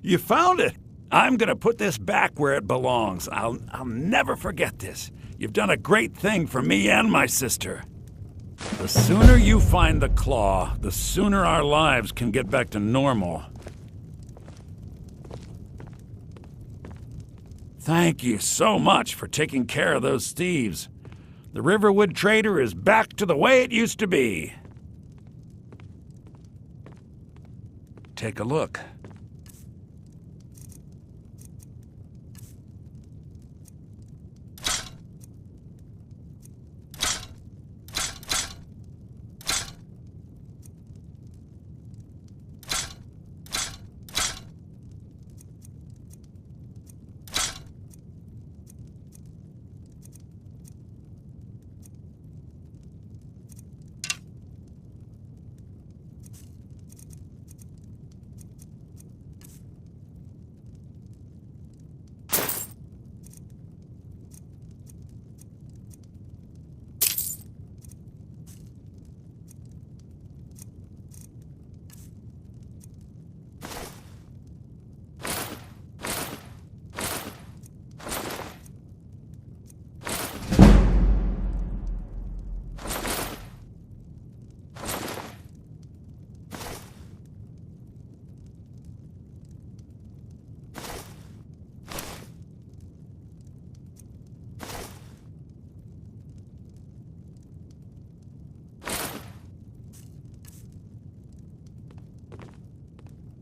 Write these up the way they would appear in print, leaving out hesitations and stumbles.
You found it! I'm gonna put this back where it belongs. I'll never forget this. You've done a great thing for me and my sister. The sooner you find the claw, the sooner our lives can get back to normal. Thank you so much for taking care of those thieves. The Riverwood Trader is back to the way it used to be. Take a look.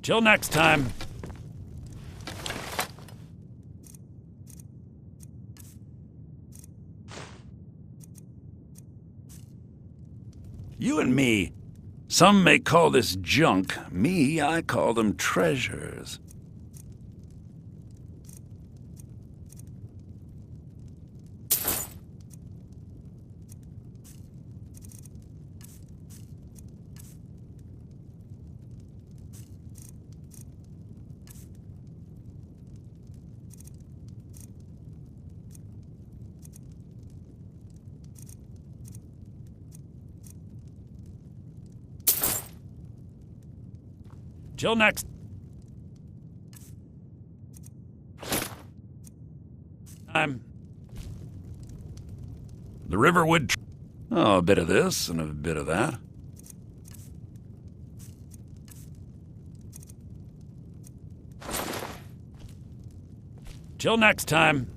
Till next time. You and me. Some may call this junk. Me, I call them treasures. Till next time. The Riverwood. Oh, a bit of this and a bit of that. Till next time.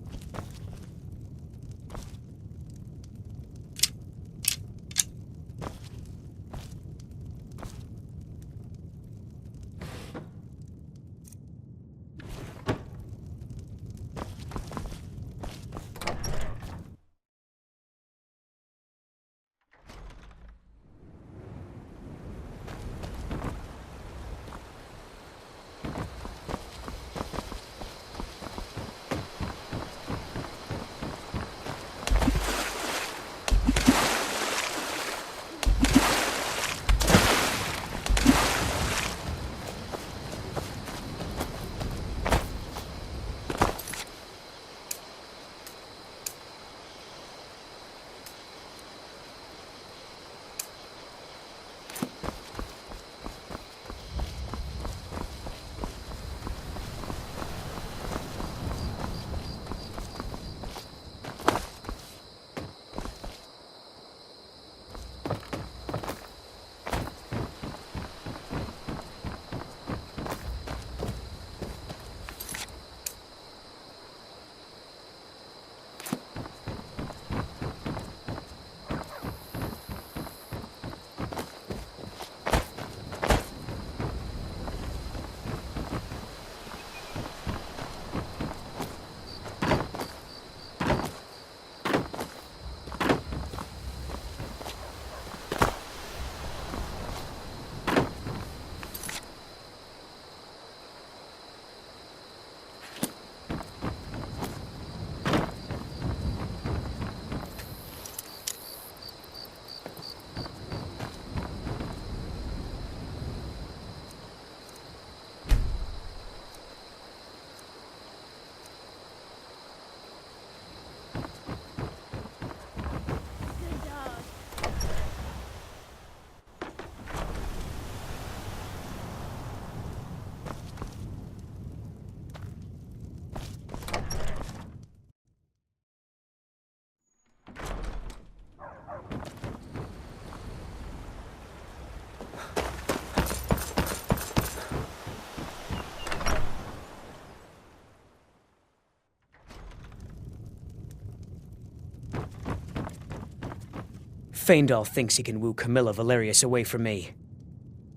Faendal thinks he can woo Camilla Valerius away from me.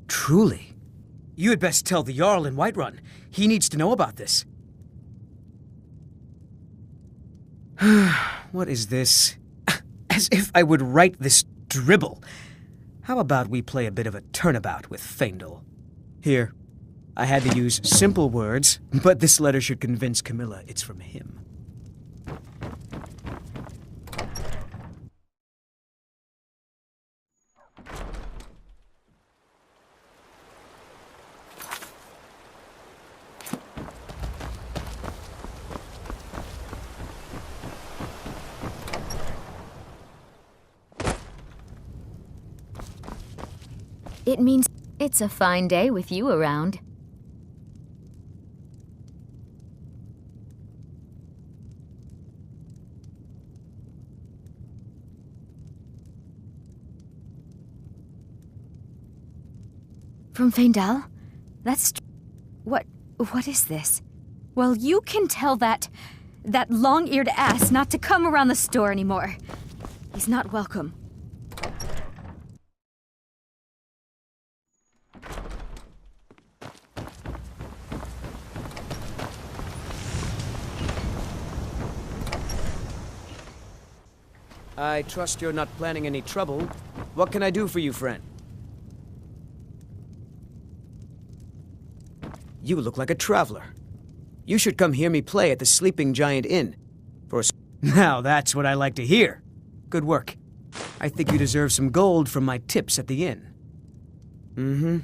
Truly? You had best tell the Jarl in Whiterun. He needs to know about this. What is this? As if I would write this dribble. How about we play a bit of a turnabout with Faendal? Here, I had to use simple words, but this letter should convince Camilla it's from him. It means it's a fine day with you around. From Faendal? That's... What is this? Well, you can tell that long-eared ass not to come around the store anymore. He's not welcome. I trust you're not planning any trouble. What can I do for you, friend? You look like a traveler. You should come hear me play at the Sleeping Giant Inn. Now that's what I like to hear. Good work. I think you deserve some gold from my tips at the inn. Mm-hmm.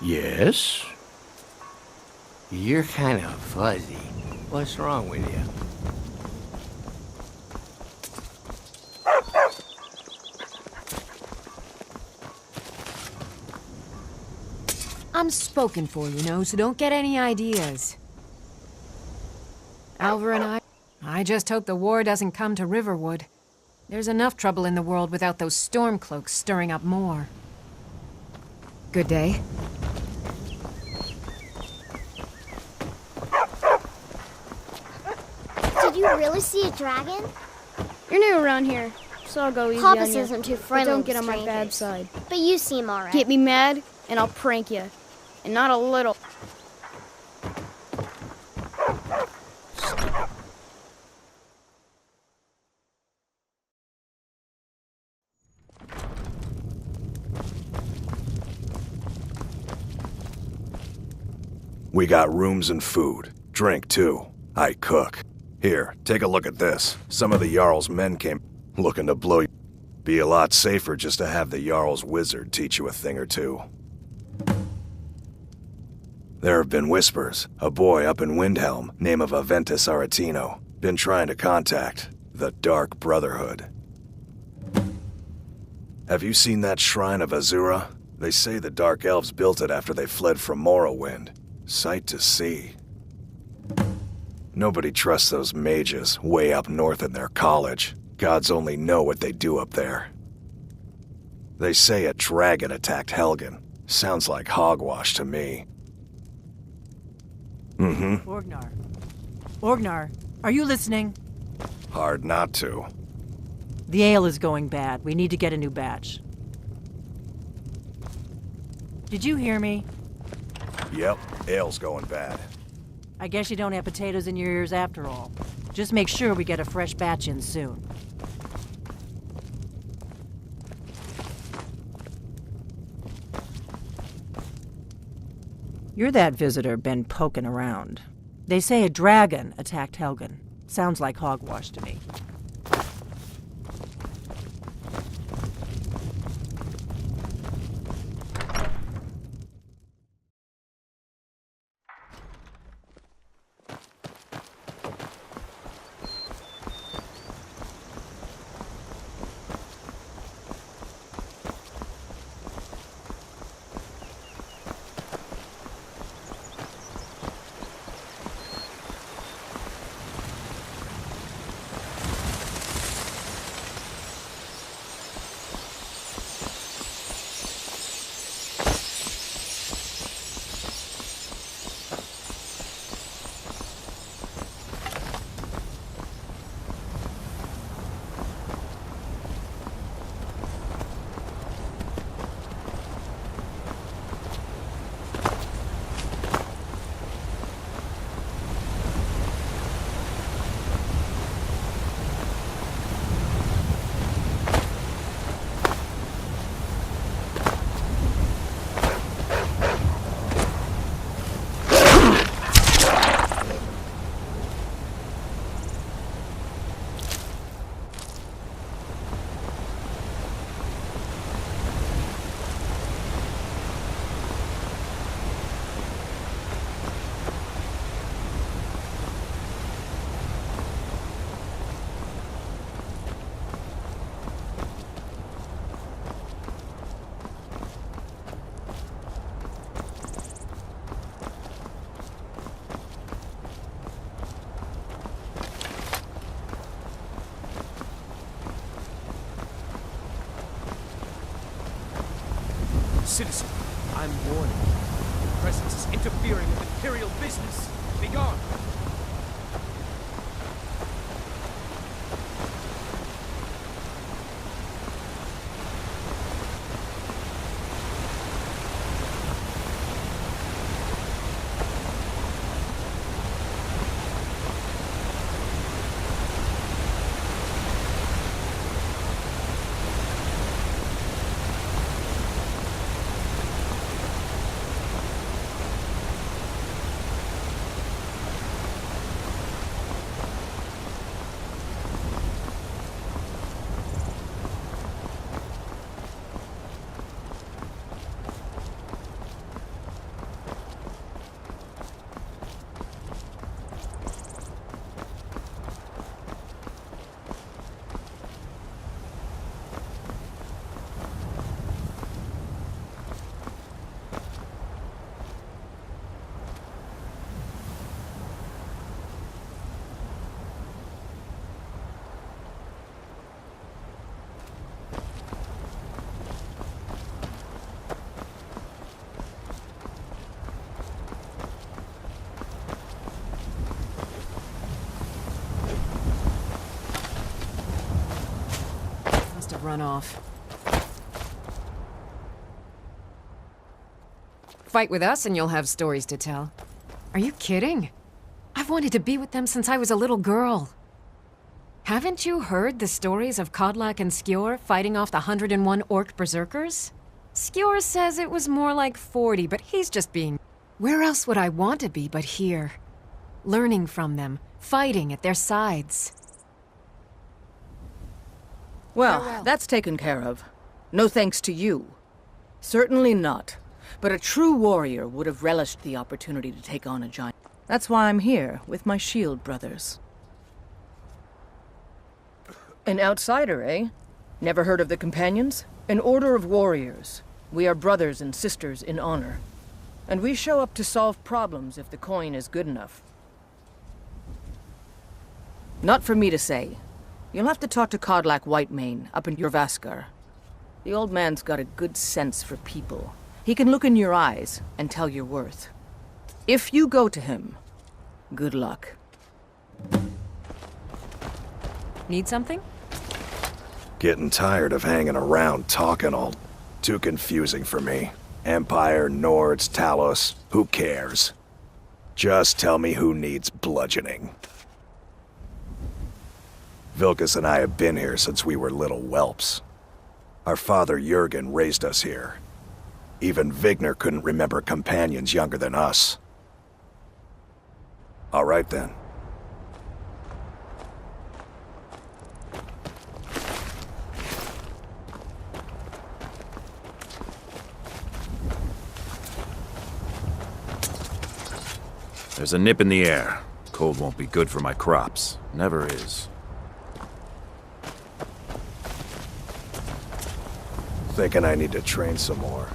Yes? You're kind of fuzzy. What's wrong with you? I'm spoken for, you know, so don't get any ideas. Alvar and I just hope the war doesn't come to Riverwood. There's enough trouble in the world without those stormcloaks stirring up more. Good day. Did you really see a dragon? You're new around here, so I'll go easy Papa on you. isn't too But friendly don't with get on my bad strangers. side. But you seem alright. Get me mad, and I'll prank you. And not a little. We got rooms and food. Drink, too. I cook. Here, take a look at this. Some of the Jarl's men came looking to blow you. Be a lot safer just to have the Jarl's wizard teach you a thing or two. There have been whispers. A boy up in Windhelm, name of Aventus Aretino, been trying to contact the Dark Brotherhood. Have you seen that shrine of Azura? They say the Dark Elves built it after they fled from Morrowind. Sight to see. Nobody trusts those mages way up north in their college. Gods only know what they do up there. They say a dragon attacked Helgen. Sounds like hogwash to me. Mm-hmm. Orgnar, are you listening? Hard not to. The ale is going bad. We need to get a new batch. Did you hear me? Yep, ale's going bad. I guess you don't have potatoes in your ears after all. Just make sure we get a fresh batch in soon. You're that visitor been poking around. They say a dragon attacked Helgen. Sounds like hogwash to me. citizen. I'm warning you. Your presence is interfering with Imperial business. Be gone. Run off. Fight with us and you'll have stories to tell. Are you kidding? I've wanted to be with them since I was a little girl. Haven't you heard the stories of Kodlak and Skjor fighting off the 101 orc berserkers? Skjor says it was more like 40, but he's just being... Where else would I want to be but here? Learning from them, fighting at their sides. Well, that's taken care of. No thanks to you. Certainly not. But a true warrior would have relished the opportunity to take on a giant. That's why I'm here, with my shield brothers. An outsider, eh? Never heard of the Companions? An order of warriors. We are brothers and sisters in honor. And we show up to solve problems if the coin is good enough. Not for me to say. You'll have to talk to Kodlak Whitemane up in Jorvaskar. The old man's got a good sense for people. He can look in your eyes and tell your worth. If you go to him, good luck. Need something? Getting tired of hanging around talking all... Too confusing for me. Empire, Nords, Talos, who cares? Just tell me who needs bludgeoning. Vilkas and I have been here since we were little whelps. Our father Jurgen raised us here. Even Vigner couldn't remember companions younger than us. All right then. There's a nip in the air. Cold won't be good for my crops. Never is. Thinking I need to train some more.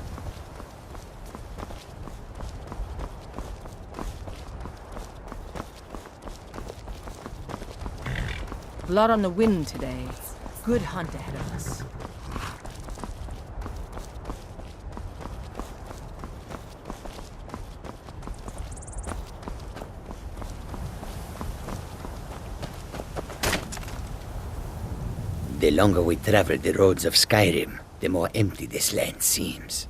A lot on the wind today. Good hunt ahead of us. The longer we travel the roads of Skyrim, the more empty this land seems.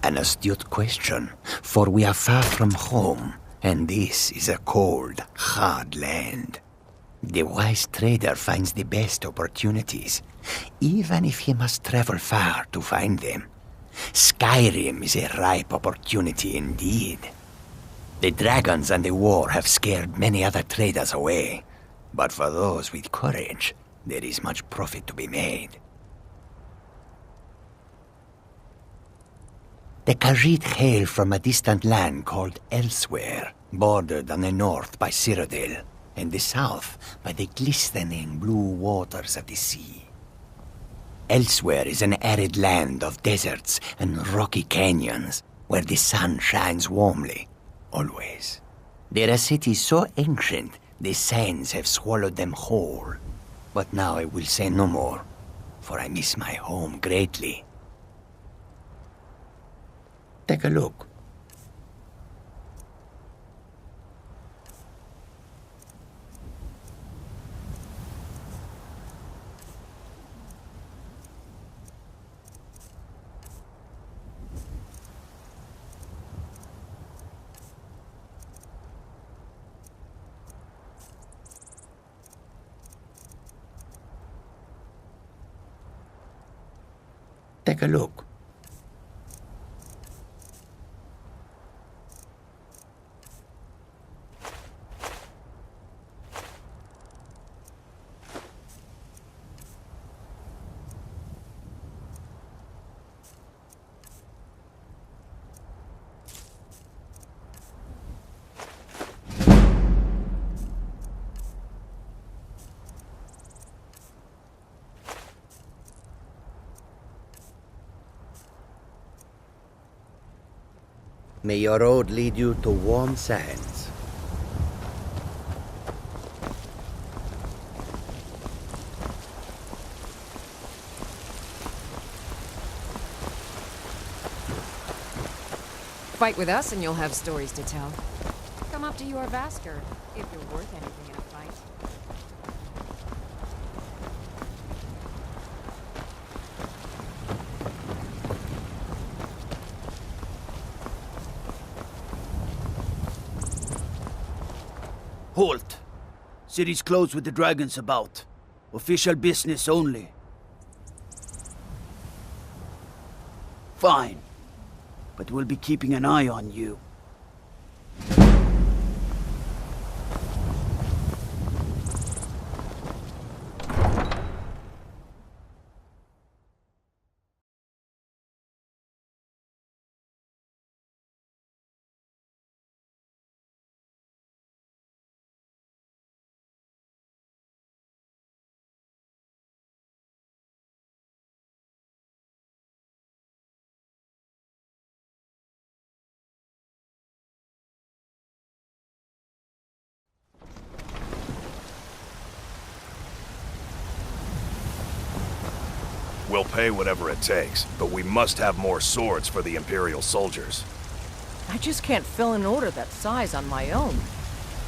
An astute question, for we are far from home, and this is a cold, hard land. The wise trader finds the best opportunities, even if he must travel far to find them. Skyrim is a ripe opportunity indeed. The dragons and the war have scared many other traders away, but for those with courage, there is much profit to be made. The Khajiit hail from a distant land called Elsewhere, bordered on the north by Cyrodiil, and the south by the glistening blue waters of the sea. Elsewhere is an arid land of deserts and rocky canyons, where the sun shines warmly, always. There are cities so ancient, the sands have swallowed them whole. But now I will say no more, for I miss my home greatly. Take a look. Take a look. May your road lead you to warm sands. Fight with us and you'll have stories to tell. Come up to your Vasker, if you're worth anything in a fight. Halt! City's closed with the dragons about. Official business only. Fine. But we'll be keeping an eye on you. We'll pay whatever it takes, but we must have more swords for the Imperial soldiers. I just can't fill an order that size on my own.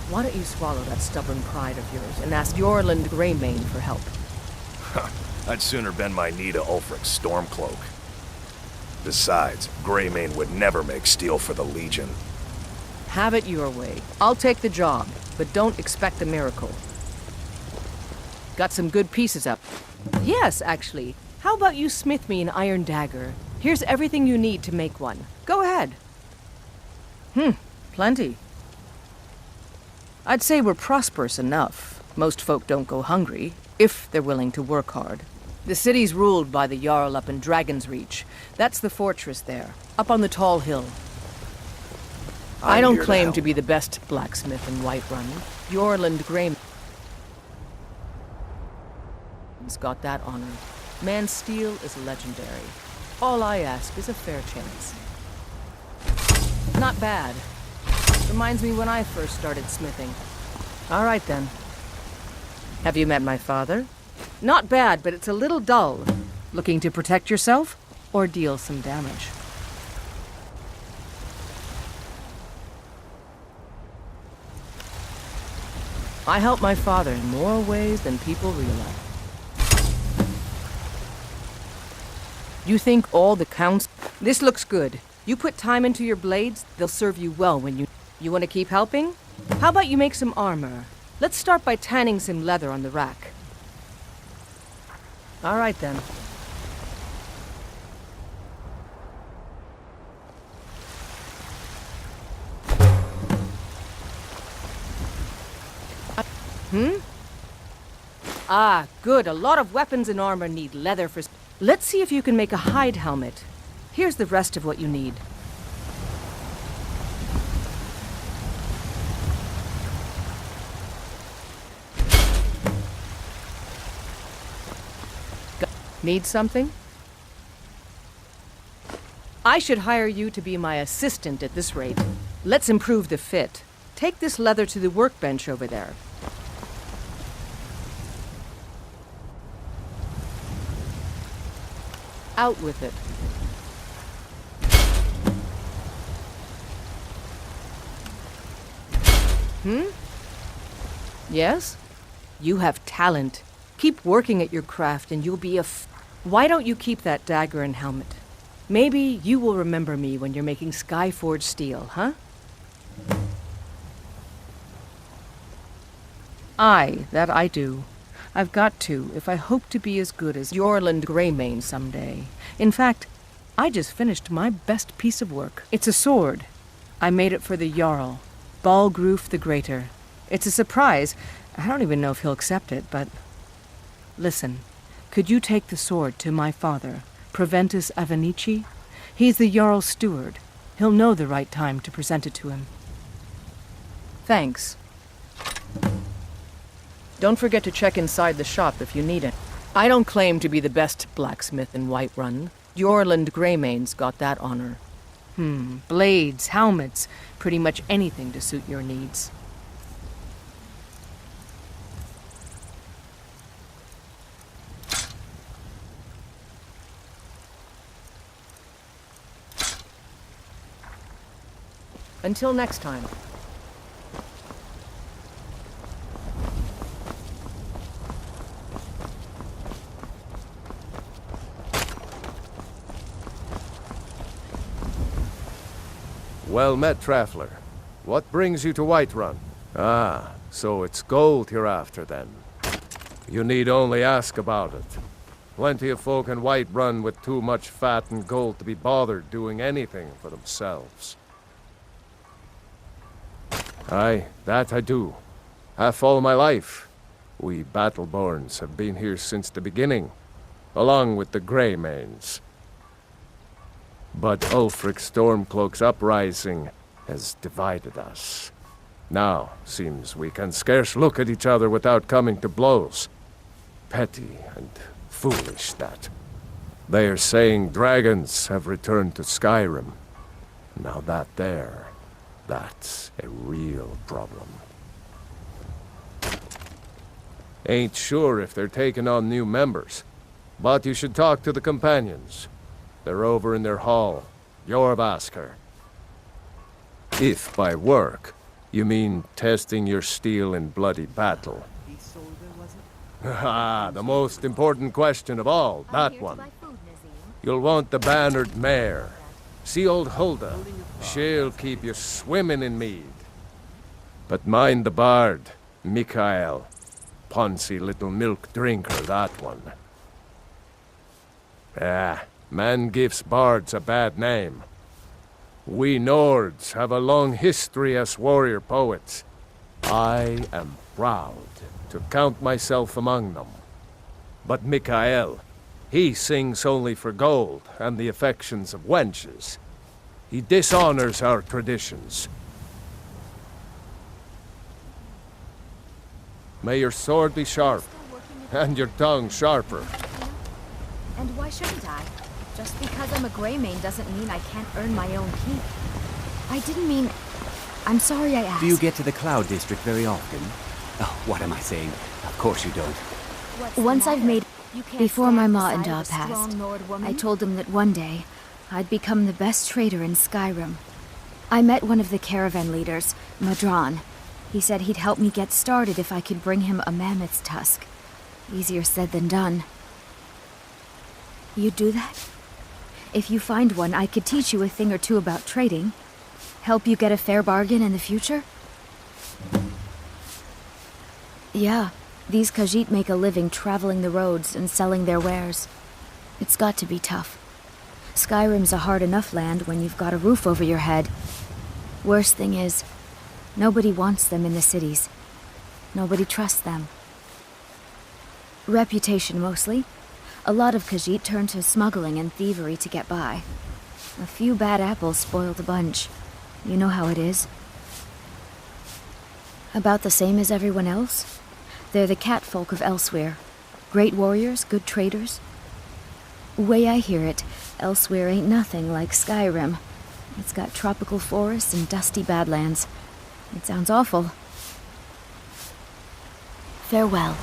Why don't you swallow that stubborn pride of yours and ask Yorland Greymane for help? I'd sooner bend my knee to Ulfric's Stormcloak. Besides, Greymane would never make steel for the Legion. Have it your way. I'll take the job, but don't expect a miracle. Got some good pieces up. Yes, actually. How about you smith me an iron dagger? Here's everything you need to make one. Go ahead. Plenty. I'd say we're prosperous enough. Most folk don't go hungry, if they're willing to work hard. The city's ruled by the Jarl up in Dragon's Reach. That's the fortress there, up on the tall hill. I don't claim to be the best blacksmith in Whiterun. Yorland Greymane has got that honor. Man's steel is legendary. All I ask is a fair chance. Not bad. Reminds me when I first started smithing. All right then. Have you met my father? Not bad, but it's a little dull. Looking to protect yourself or deal some damage? I help my father in more ways than people realize. You think all the counts... This looks good. You put time into your blades, they'll serve you well when you... You want to keep helping? How about you make some armor? Let's start by tanning some leather on the rack. All right then. Ah, good. A lot of weapons and armor need leather for... Let's see if you can make a hide helmet. Here's the rest of what you need. Need something? I should hire you to be my assistant at this rate. Let's improve the fit. Take this leather to the workbench over there. Out with it. Yes? You have talent. Keep working at your craft and you'll be Why don't you keep that dagger and helmet? Maybe you will remember me when you're making Skyforged steel, huh? Aye, that I do. I've got to, if I hope to be as good as Yorland Greymane someday. In fact, I just finished my best piece of work. It's a sword. I made it for the Jarl, Balgroof the Greater. It's a surprise. I don't even know if he'll accept it, but... Listen, could you take the sword to my father, Proventus Avenici? He's the Jarl's steward. He'll know the right time to present it to him. Thanks. Don't forget to check inside the shop if you need it. I don't claim to be the best blacksmith in Whiterun. Yorland Greymane's got that honor. Blades, helmets, pretty much anything to suit your needs. Until next time. Well met, traveler. What brings you to Whiterun? Ah, so it's gold you're after, then. You need only ask about it. Plenty of folk in Whiterun with too much fat and gold to be bothered doing anything for themselves. Aye, that I do. Half all my life. We Battleborns have been here since the beginning, along with the Greymanes. But Ulfric Stormcloak's uprising has divided us. Now, seems we can scarce look at each other without coming to blows. Petty and foolish, that. They are saying dragons have returned to Skyrim. Now that's a real problem. Ain't sure if they're taking on new members, but you should talk to the companions. They're over in their hall, Jorvaskr. If by work, you mean testing your steel in bloody battle. Ah, the most important question of all, that one. You'll want the bannered mare. See old Hulda? She'll keep you swimming in mead. But mind the bard, Mikael. Poncy little milk drinker, that one. Ah, man gives bards a bad name. We Nords have a long history as warrior poets. I am proud to count myself among them. But Mikael, he sings only for gold and the affections of wenches. He dishonors our traditions. May your sword be sharp, and your tongue sharper. And why shouldn't I? Just because I'm a Greymane doesn't mean I can't earn my own keep. I didn't mean... I'm sorry I asked. Do you get to the Cloud District very often? Oh, what am I saying? Of course you don't. Once I've made... Before my ma and Da passed, I told them that one day, I'd become the best trader in Skyrim. I met one of the caravan leaders, Madron. He said he'd help me get started if I could bring him a mammoth's tusk. Easier said than done. You'd do that? If you find one, I could teach you a thing or two about trading. Help you get a fair bargain in the future? Yeah, these Khajiit make a living traveling the roads and selling their wares. It's got to be tough. Skyrim's a hard enough land when you've got a roof over your head. Worst thing is, nobody wants them in the cities. Nobody trusts them. Reputation, mostly. A lot of Khajiit turn to smuggling and thievery to get by. A few bad apples spoil the bunch. You know how it is. About the same as everyone else. They're the catfolk of Elsewhere. Great warriors, good traders. Way I hear it, Elsewhere ain't nothing like Skyrim. It's got tropical forests and dusty badlands. It sounds awful. Farewell.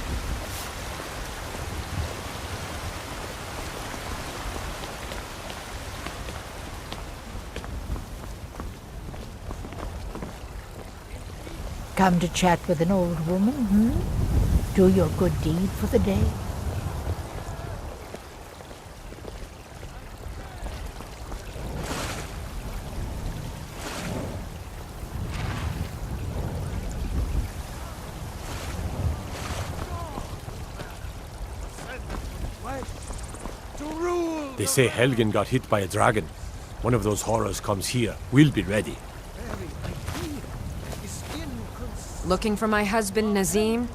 Come to chat with an old woman, Do your good deed for the day. They say Helgen got hit by a dragon. One of those horrors comes here. We'll be ready. Looking for my husband, Nazim?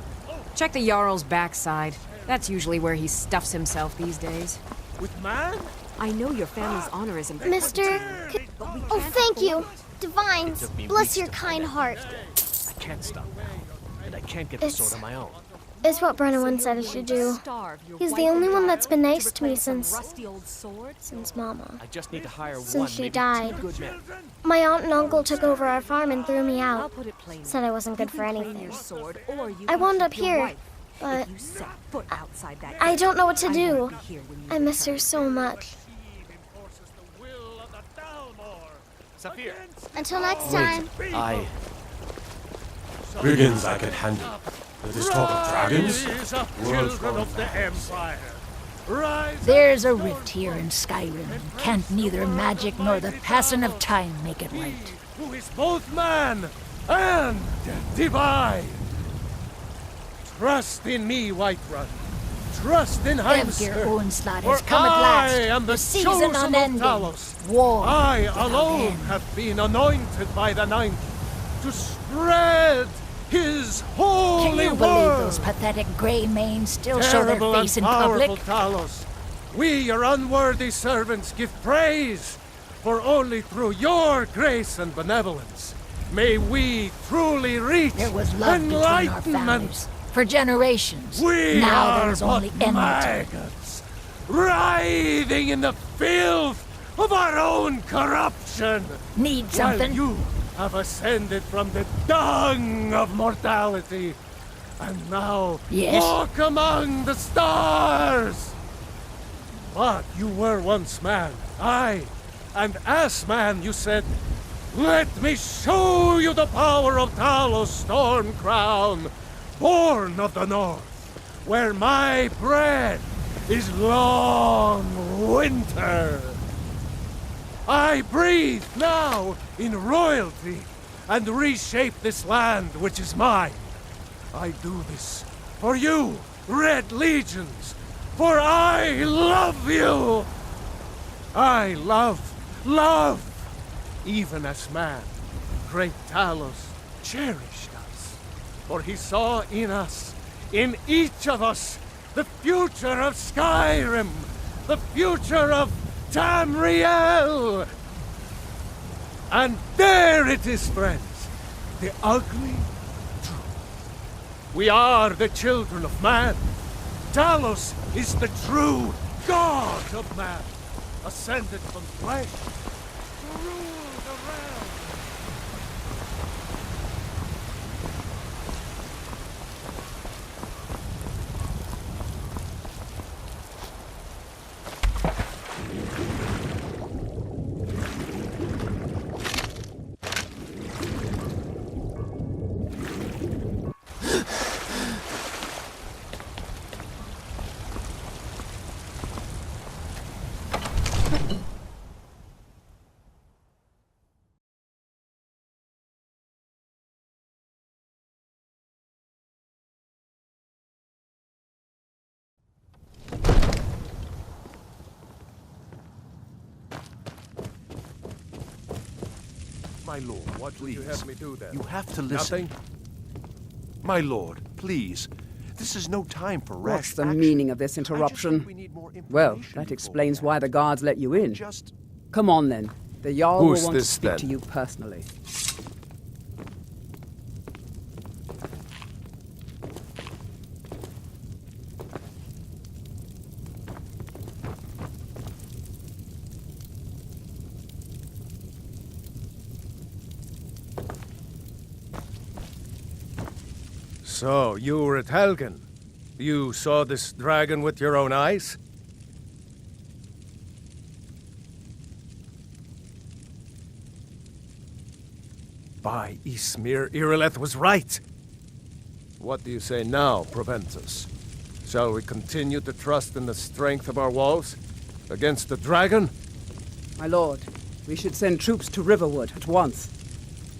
Check the Jarl's backside. That's usually where he stuffs himself these days. With man? I know your family's honor is important. Mister, oh, thank you. Divines, bless your kind heart. I can't stop now, and I can't get the sword on my own. It's what Brennan said I should do. He's the only one that's been nice to me since Mama. I just need to hire Since she maybe died. two good men. My aunt and uncle took over our farm and threw me out. Said I wasn't good for anything. I wound up here, but I don't know what to do. I miss her so much. Until next time. Brigands I can handle. But this talk of dragons? Children of the Empire. Rise There's a rift here in Skyrim. Can't neither magic nor the passing of time make it right. who is both man and divine. Trust in me, Whiterun. Trust in Heimskir. Evgir Onslaught For has come at last. I am the season chosen of unending. Talos. War I without alone end. have been anointed by the Ninth to spread his holy Can you word. believe those pathetic grey manes still show their Terrible face in and public? powerful Talos, we, your unworthy servants, give praise, for only through your grace and benevolence may we truly reach There was love between our enlightenment. families for generations. We now are there is only but enmity. maggots, writhing in the filth of our own corruption. Need something? While you have ascended from the dung of mortality, and now Yes? walk among the stars. But you were once man, aye, and as man you said, "Let me show you the power of Talos Stormcrown, born of the north, where my bread is long winter." I breathe now in royalty and reshape this land which is mine. I do this for you, Red Legions, for I love you. I love, even as man, great Talos cherished us, for he saw in us, in each of us, the future of Skyrim, the future of Tamriel. And there it is, friends, the ugly truth. We are the children of man. Talos is the true God of man, ascended from flesh to rule the realm. My lord, What would you have me do then? you have to listen. Nothing? My lord, please. This is no time for rash What's the action. meaning of this interruption? Well, that explains why the guards let you in. Come on then. The Jarl will Who's want to this, speak then? to you personally. So, you were at Helgen. You saw this dragon with your own eyes? By Ysmir, Irileth was right. What do you say now, Proventus? Shall we continue to trust in the strength of our walls? Against the dragon? My lord, we should send troops to Riverwood at once.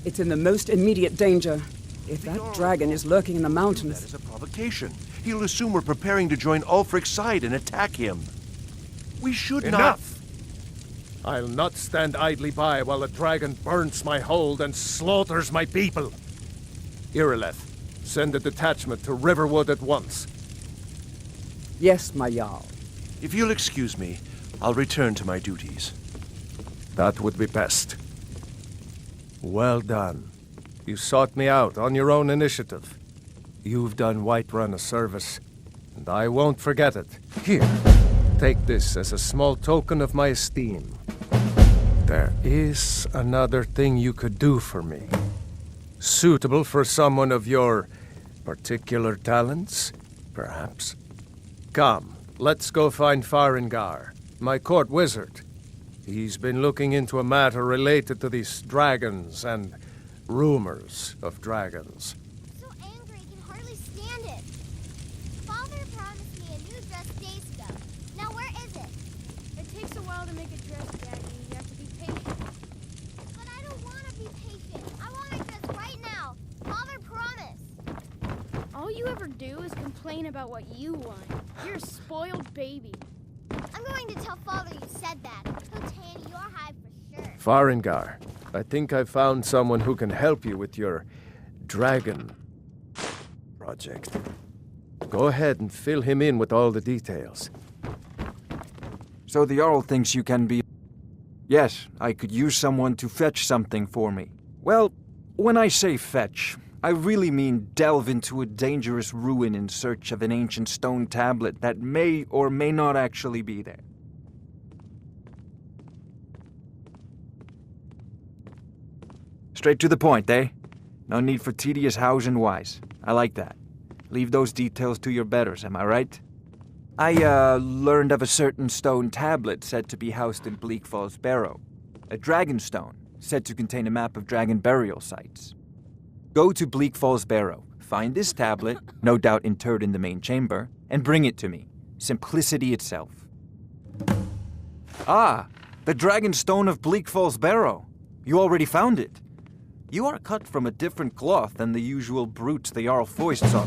It's in the most immediate danger. If that dragon is lurking in the mountains... That is a provocation. He'll assume we're preparing to join Ulfric's side and attack him. We should not... Enough! I'll not stand idly by while the dragon burns my hold and slaughters my people. Irileth, send a detachment to Riverwood at once. Yes, my Jarl. If you'll excuse me, I'll return to my duties. That would be best. Well done. You sought me out on your own initiative. You've done Whiterun a service, and I won't forget it. Here, take this as a small token of my esteem. There is another thing you could do for me. Suitable for someone of your particular talents, perhaps. Come, let's go find Farengar, my court wizard. He's been looking into a matter related to these dragons and rumors of dragons. So angry, I can hardly stand it. Father promised me a new dress days ago. Now where is it? It takes a while to make a dress, Daddy. You have to be patient. But I don't want to be patient. I want a dress right now. Father promised. All you ever do is complain about what you want. You're a spoiled baby. I'm going to tell Father you said that. He'll tan your hide for sure. Farengar, I think I've found someone who can help you with your dragon project. Go ahead and fill him in with all the details. So the Jarl thinks you can be... Yes, I could use someone to fetch something for me. Well, when I say fetch, I really mean delve into a dangerous ruin in search of an ancient stone tablet that may or may not actually be there. Straight to the point, eh? No need for tedious hows and whys. I like that. Leave those details to your betters, am I right? I, learned of a certain stone tablet said to be housed in Bleak Falls Barrow. A dragon stone, said to contain a map of dragon burial sites. Go to Bleak Falls Barrow, find this tablet, no doubt interred in the main chamber, and bring it to me. Simplicity itself. Ah, the dragon stone of Bleak Falls Barrow. You already found it. You are cut from a different cloth than the usual brutes the Jarl foists on.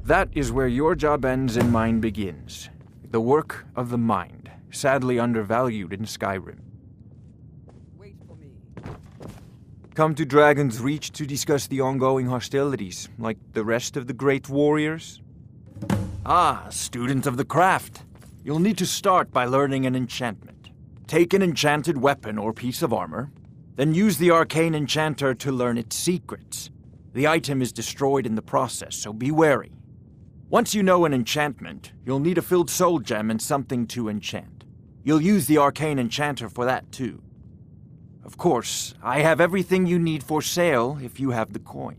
That is where your job ends and mine begins. The work of the mind, sadly undervalued in Skyrim. Wait for me. Come to Dragon's Reach to discuss the ongoing hostilities, like the rest of the great warriors? Ah, student of the craft. You'll need to start by learning an enchantment. Take an enchanted weapon or piece of armor, then use the arcane enchanter to learn its secrets. The item is destroyed in the process, so be wary. Once you know an enchantment, you'll need a filled soul gem and something to enchant. You'll use the arcane enchanter for that too. Of course, I have everything you need for sale if you have the coin.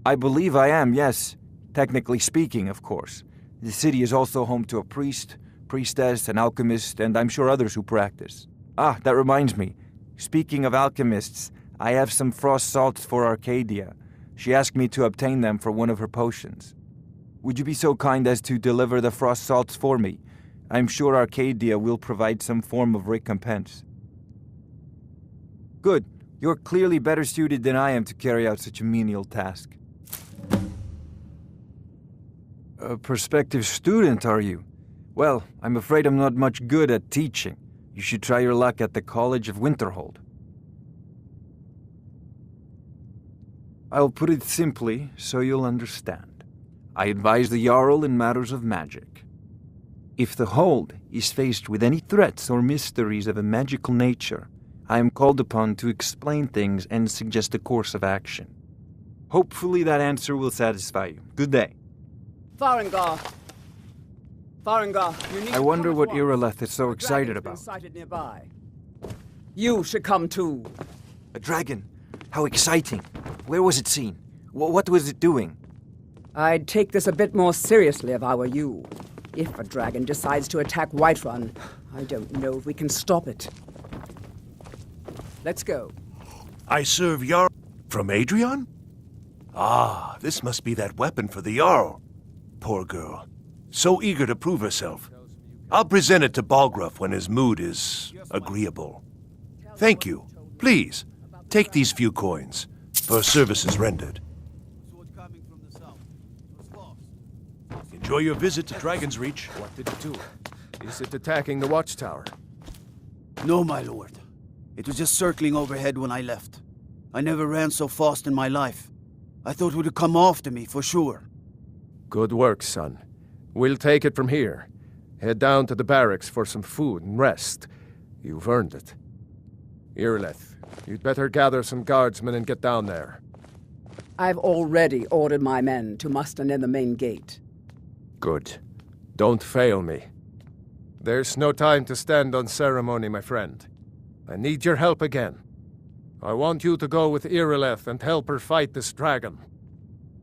I believe I am, yes. Technically speaking, of course. The city is also home to a priest, priestess, an alchemist, and I'm sure others who practice. Ah, that reminds me. Speaking of alchemists, I have some frost salts for Arcadia. She asked me to obtain them for one of her potions. Would you be so kind as to deliver the frost salts for me? I'm sure Arcadia will provide some form of recompense. Good. You're clearly better suited than I am to carry out such a menial task. A prospective student, are you? Well, I'm afraid I'm not much good at teaching. You should try your luck at the College of Winterhold. I'll put it simply so you'll understand. I advise the Jarl in matters of magic. If the Hold is faced with any threats or mysteries of a magical nature, I am called upon to explain things and suggest a course of action. Hopefully that answer will satisfy you. Good day. Farengar, you need I wonder what Irileth is so excited about. Sighted nearby. You should come too. A dragon? How exciting. Where was it seen? What was it doing? I'd take this a bit more seriously if I were you. If a dragon decides to attack Whiterun, I don't know if we can stop it. Let's go. I serve Jarl from Adrian? Ah, this must be that weapon for the Jarl. Poor girl. So eager to prove herself. I'll present it to Balgruuf when his mood is agreeable. Thank you. Please, take these few coins for services rendered. Enjoy your visit to Dragon's Reach. What did it do? Is it attacking the watchtower? No, my lord. It was just circling overhead when I left. I never ran so fast in my life. I thought it would come after me, for sure. Good work, son. We'll take it from here. Head down to the barracks for some food and rest. You've earned it. Irileth, you'd better gather some guardsmen and get down there. I've already ordered my men to muster near the main gate. Good. Don't fail me. There's no time to stand on ceremony, my friend. I need your help again. I want you to go with Irileth and help her fight this dragon.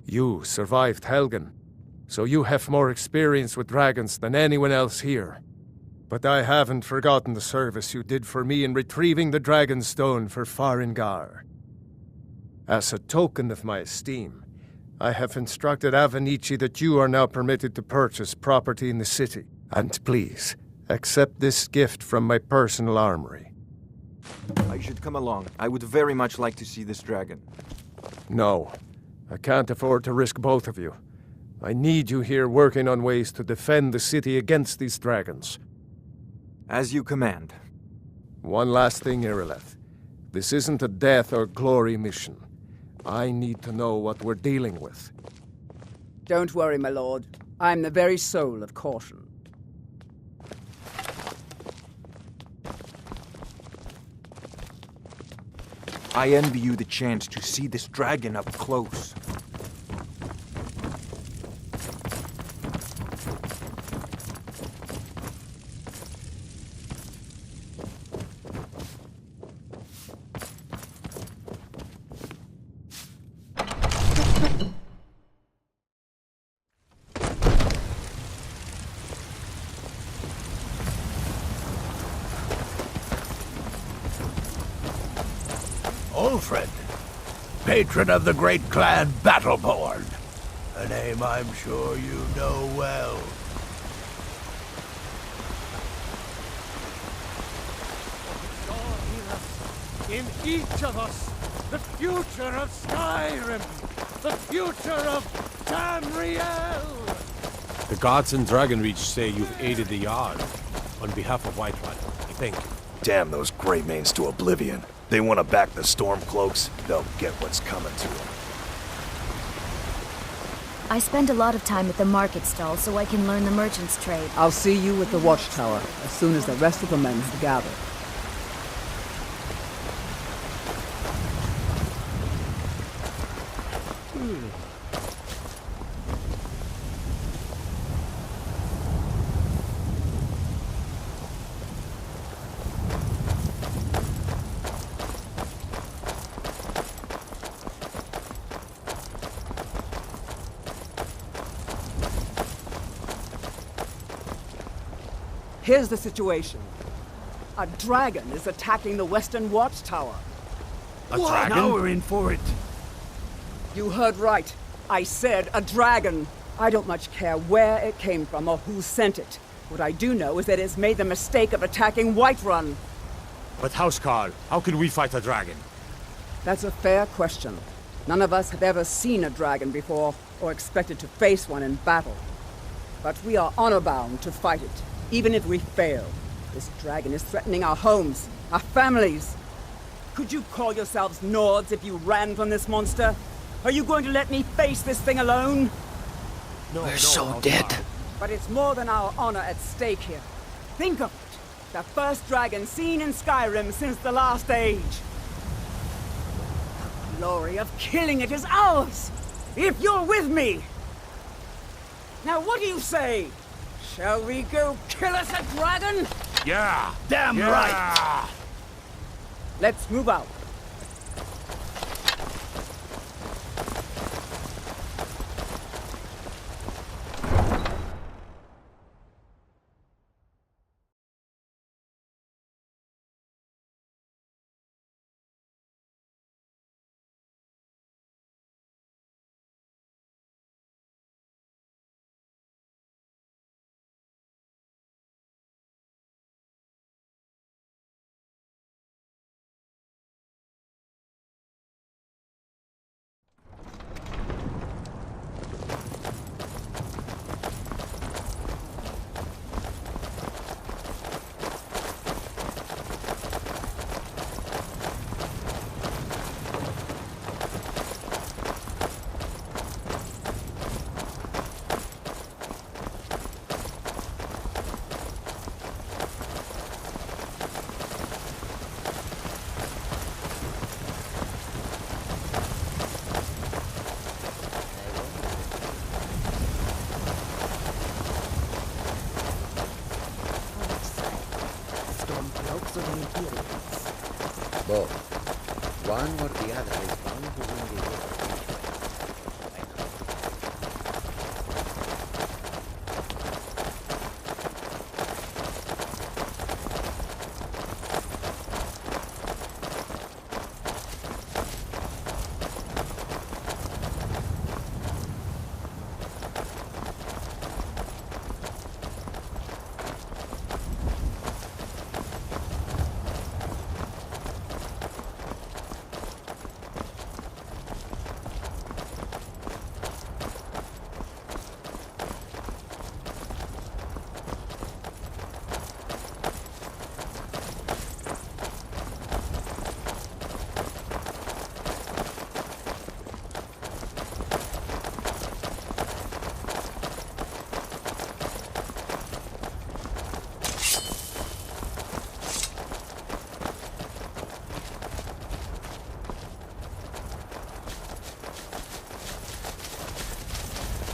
You survived Helgen, so you have more experience with dragons than anyone else here. But I haven't forgotten the service you did for me in retrieving the Dragon Stone for Farengar. As a token of my esteem, I have instructed Avenici that you are now permitted to purchase property in the city. And please, accept this gift from my personal armory. I should come along. I would very much like to see this dragon. No, I can't afford to risk both of you. I need you here working on ways to defend the city against these dragons. As you command. One last thing, Irileth. This isn't a death or glory mission. I need to know what we're dealing with. Don't worry, my lord. I'm the very soul of caution. I envy you the chance to see this dragon up close. Ulfred, patron of the great clan Battleborn. A name I'm sure you know well. In each of us, the future of Skyrim, the future of Tamriel. The gods in Dragonreach say you've aided the Jarl on behalf of Whiterun. Thank you. Damn those Greymanes to oblivion. They want to back the Stormcloaks, they'll get what's coming to them. I spend a lot of time at the market stall so I can learn the merchant's trade. I'll see you at the watchtower as soon as the rest of the men have gathered. Here's the situation. A dragon is attacking the western watchtower. A dragon? Now we're in for it. You heard right. I said a dragon. I don't much care where it came from or who sent it. What I do know is that it's made the mistake of attacking Whiterun. But Housecarl, how can we fight a dragon? That's a fair question. None of us have ever seen a dragon before, or expected to face one in battle. But we are honor-bound to fight it. Even if we fail, this dragon is threatening our homes, our families. Could you call yourselves Nords if you ran from this monster? Are you going to let me face this thing alone? No, we're so dead. But it's more than our honor at stake here. Think of it. The first dragon seen in Skyrim since the last age. The glory of killing it is ours, if you're with me. Now what do you say? Shall we go kill us a dragon? Yeah! Damn right! Let's move out. the Imperials. Both. One or the other is bound to win the war.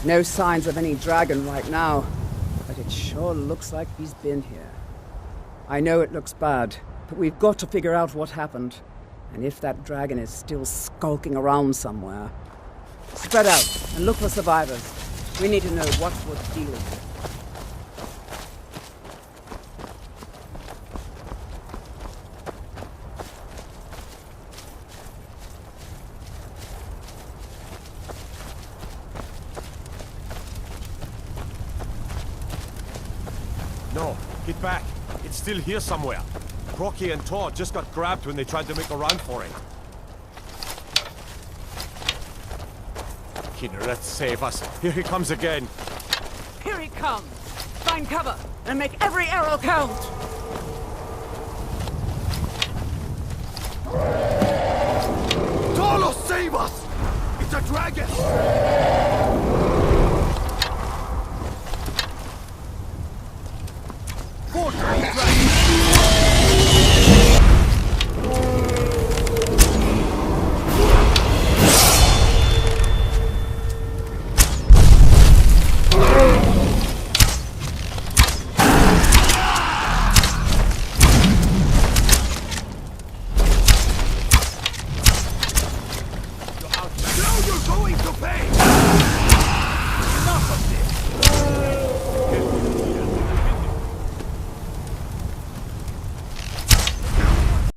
No signs of any dragon right now, but it sure looks like he's been here. I know it looks bad, but we've got to figure out what happened. And if that dragon is still skulking around somewhere. Spread out and look for survivors. We need to know what's worth dealing with. No, get back. It's still here somewhere. Rocky and Todd just got grabbed when they tried to make a run for it. Kinneret, save us. Here he comes again. Here he comes! Find cover and make every arrow count! Talos, save us! It's a dragon!